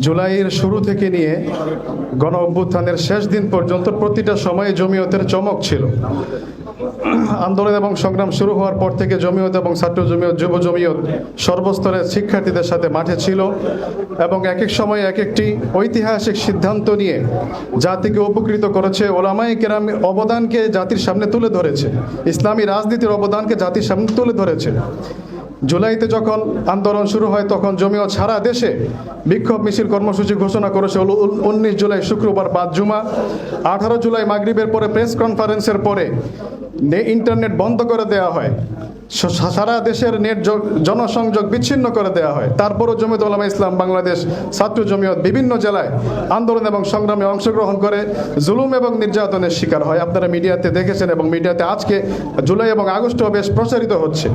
জুলাইয়ের শুরু থেকে নিয়ে গণ অভ্যুত্থানের শেষ দিন পর্যন্ত প্রতিটা সময়ে জমিয়তের চমক ছিল। আন্দোলন এবং সংগ্রাম শুরু হওয়ার পর থেকে জমিয়ত এবং ছাত্র জমিয়ত, যুব জমিয়ত সর্বস্তরের শিক্ষার্থীদের সাথে মাঠে ছিল এবং এক এক সময়ে এক একটি ঐতিহাসিক সিদ্ধান্ত নিয়ে জাতিকে উপকৃত করেছে। ওলামায়ে কেরামের অবদানকে জাতির সামনে তুলে ধরেছে, ইসলামী রাজনীতির অবদানকে জাতির সামনে তুলে ধরেছে। জুলাইতে যখন আন্দোলন শুরু হয় তখন জমিয়ত সারা দেশে বিক্ষোভ মিছিল কর্মসূচি ঘোষণা করেছে। 19 জুলাই শুক্রবার বাদ জুমা, 18 জুলাই মাগরিবের পরে প্রেস কনফারেন্সের পরে ইন্টারনেট বন্ধ করে দেওয়া হয়, সারা দেশের নেট জনসংযোগ বিচ্ছিন্ন করে দেওয়া হয়। তারপরও জমিয়ত উলামা ইসলাম বাংলাদেশ ছাত্র জমিয়ত বিভিন্ন জেলায় আন্দোলন এবং সংগ্রামে অংশগ্রহণ করে জুলুম এবং নির্যাতনের শিকার হয়। আপনারা মিডিয়াতে দেখেছেন এবং মিডিয়াতে আজকে জুলাই এবং আগস্টেও বেশ প্রচারিত হচ্ছে।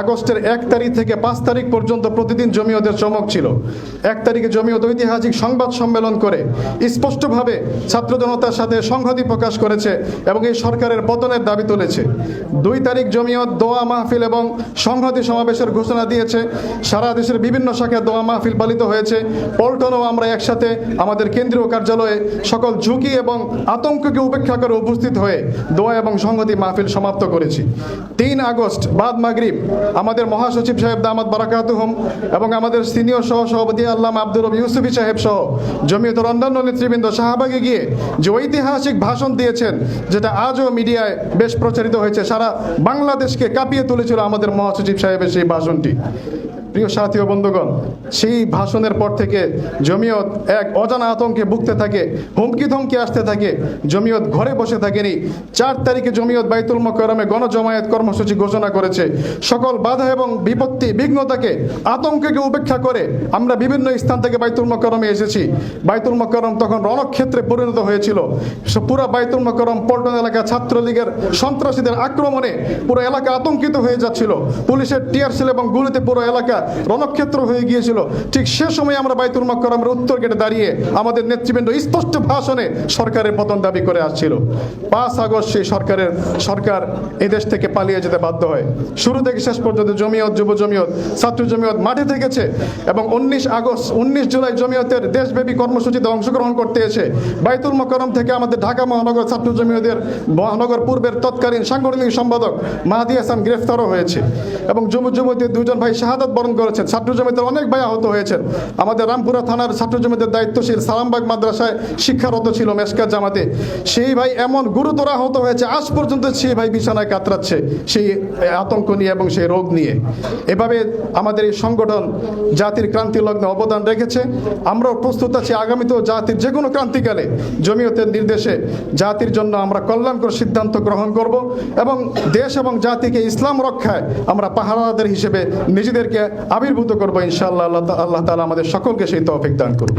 আগস্টের 1 তারিখ থেকে 5 তারিখ পর্যন্ত প্রতিদিন জমিয়তের চমক ছিল। 1 তারিখে জমিয়ত ঐতিহাসিক সংবাদ সম্মেলন করে স্পষ্টভাবে ছাত্র জনতার সাথে সংহতি প্রকাশ করেছে এবং এই সরকারের পতনের দাবি তুলেছে। 2 তারিখ জমিয়ত দোয়া মাহফিল এবং সংহতি সমাবেশের ঘোষণা দিয়েছে। সারা দেশের বিভিন্ন শাখায় দোয়া মাহফিল পালিত হয়েছে। পল্টনেও আমরা একসাথে আমাদের কেন্দ্রীয় কার্যালয়ে সকল ঝুঁকি এবং আতঙ্ককে উপেক্ষা করে উপস্থিত হয়ে দোয়া এবং সংহতি মাহফিল সমাপ্ত করেছি। 3 আগস্ট বাদ মাগরিব আমাদের মহাসচিব সাহেব দামাত বারাকাতুহুম এবং আমাদের সিনিয়র সহসভাপতি আল্লামা আব্দুর রব ইউসুফী সাহেব সহ জমিয়তের অন্যান্য নেতৃবৃন্দ শাহবাগে গিয়ে যে ঐতিহাসিক ভাষণ দিয়েছেন, যেটা আজও মিডিয়ায় বেশ প্রচারিত হয়েছে, সারা বাংলাদেশকে কাঁপিয়ে তুলেছিল আমাদের মহাসচিব সাহেবের সেই ভাষণটি। প্রিয় সাথী ও বন্ধুগণ, সেই ভাষণের পর থেকে জমিয়ত এক অজানা আতঙ্কে ভুগতে থাকে, হুমকি ধমকি আসতে থাকে। জমিয়ত ঘরে বসে থাকেনি। 4 তারিখে জমিয়ত বাইতুল মোকাররমে গণজমায়েত কর্মসূচি ঘোষণা করেছে। সকল বাধা এবং বিপত্তি বিঘ্নতাকে আতঙ্ককে উপেক্ষা করে আমরা বিভিন্ন স্থান থেকে বাইতুল মোকাররমে এসেছি। বাইতুল মোকাররম তখন রণক্ষেত্রে পরিণত হয়েছিল। পুরো বাইতুল মোকাররম পল্টন এলাকা ছাত্রলীগের সন্ত্রাসীদের আক্রমণে পুরো এলাকা আতঙ্কিত হয়ে যাচ্ছিল। পুলিশের টিয়ার সেল এবং গুলিতে পুরো এলাকা রণক্ষেত্র হয়ে গিয়েছিল। ঠিক সে সময় আমরা বাইতুল মোকাররমের উত্তর গেটে দাঁড়িয়ে আমাদের নেতৃবৃন্দ স্পষ্ট ভাষণে সরকারের পতন দাবি করে আসছিল। 5 আগস্ট সেই সরকার এদেশ থেকে পালিয়ে যেতে বাধ্য হয়। শুরু থেকে শেষ পর্যন্ত জমিয়ত, যুব জমিয়ত, ছাত্র জমিয়ত মাঠে থেকেছে এবং 19 জুলাই জমিয়তের দেশব্যাপী কর্মসূচিতে অংশগ্রহণ করতে এসে বাইতুল মোকাররম থেকে আমাদের ঢাকা মহানগর ছাত্র জমিয়তের মহানগর পূর্বের তৎকালীন সাংগঠনিক সম্পাদক মাহাদি হাসান গ্রেফতারও হয়েছে এবং যুব জমিয়তের 2 জন ভাই শাহাদাত বরণ করেছেন। ছাত্র জমিয়তের অনেক ভাই আহত হয়েছেন। আমাদের রামপুরা থানার ছাত্র জমিয়তের দায়িত্বশীল সালামবাগ মাদ্রাসায় শিক্ষারত ছিল মেশকাত জামাতে, সেই ভাই এমন গুরুতর আহত হয়েছে, আজ পর্যন্ত সেই ভাই বিছানায় কাতরাচ্ছে সেই আতঙ্ক নিয়ে এবং সেই রোগ নিয়ে। এভাবে আমাদের এই সংগঠন জাতির ক্রান্তি লগ্নে অবদান রেখেছে। আমরাও প্রস্তুত আছি আগামীতেও জাতির যে কোনো ক্রান্তিকালে জমিয়তের নির্দেশে জাতির জন্য আমরা কল্যাণকর সিদ্ধান্ত গ্রহণ করব এবং দেশ এবং জাতিকে ইসলাম রক্ষায় আমরা পাহারাদার হিসেবে নিজেদেরকে আবির্ভূত করবো ইনশাআল্লাহ। আল্লাহ তাআলা আমাদের সকলকে সেই তৌফিক দান করুন।